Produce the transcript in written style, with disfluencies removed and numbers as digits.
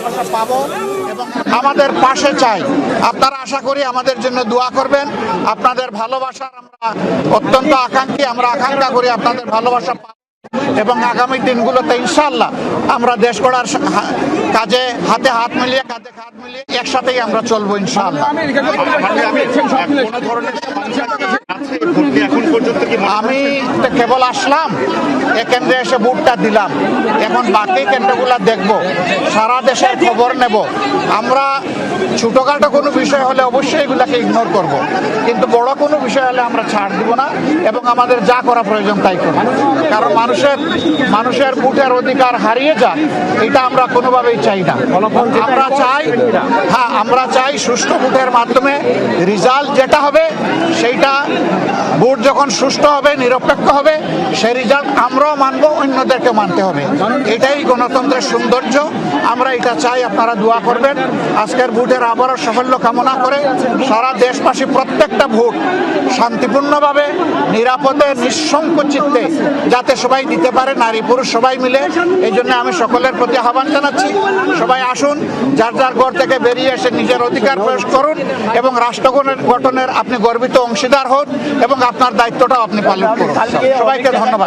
ভালোবাসা পাবো এবং আমাদের পাশে চাই। আপনারা আশা করি আমাদের জন্য দোয়া করবেন। আপনাদের ভালোবাসার আমরা অত্যন্ত আকাঙ্ক্ষী, আমরা আকাঙ্ক্ষা করি আপনাদের ভালোবাসা পাবো এবং আগামী দিনগুলোতে ইনশাআল্লাহ আমরা দেশ গড়ার কাজে হাতে হাত মিলিয়ে, কাঁধে কাঁধ মিলিয়ে একসাথেই আমরা চলবো ইনশাআল্লাহ। আমি কেবল আসলাম, এ কেন্দ্রে এসে ভোটটা দিলাম, এখন বাকি কেন্দ্রগুলো দেখব, সারা দেশের খবর নেব। আমরা ছোটখাটো কোনো বিষয় হলে অবশ্যই এগুলাকে ইগনোর করব, কিন্তু বড় কোনো বিষয় হলে আমরা ছাড় দিব না এবং আমাদের যা করা প্রয়োজন তাই করব। কারণ মানুষের ভোটের অধিকার হারিয়ে যাক, এটা আমরা কোনোভাবেই চাই না। আমরা চাই সুষ্ঠু ভোটের মাধ্যমে রেজাল্ট যেটা হবে সেইটা, ভোট যখন সুষ্ঠু হবে, নিরপেক্ষ হবে, সেই রেজাল্ট আমরাও মানব, অন্যদেরকে মানতে হবে। এটাই গণতন্ত্রের সৌন্দর্য, আমরা এটা চাই। আপনারা দোয়া করবেন। আজকের ভোটের আবারও সাফল্য কামনা করে সারা দেশবাসী প্রত্যেকটা ভোট শান্তিপূর্ণভাবে, নিরাপদে, নিঃশঙ্ক চিত্তে যাতে সবাই দিতে পারে, নারী পুরুষ সবাই মিলে। এই জন্য আমি সকলের প্রতি আহ্বান জানাচ্ছি, সবাই আসুন, যার যার ঘর থেকে বেরিয়ে এসে নিজের অধিকার প্রয়োগ করুন এবং রাষ্ট্র গঠনের আপনি গর্বিত অংশীদার হন এবং আপনার দায়িত্বটাও আপনি পালন করুন। সবাইকে ধন্যবাদ।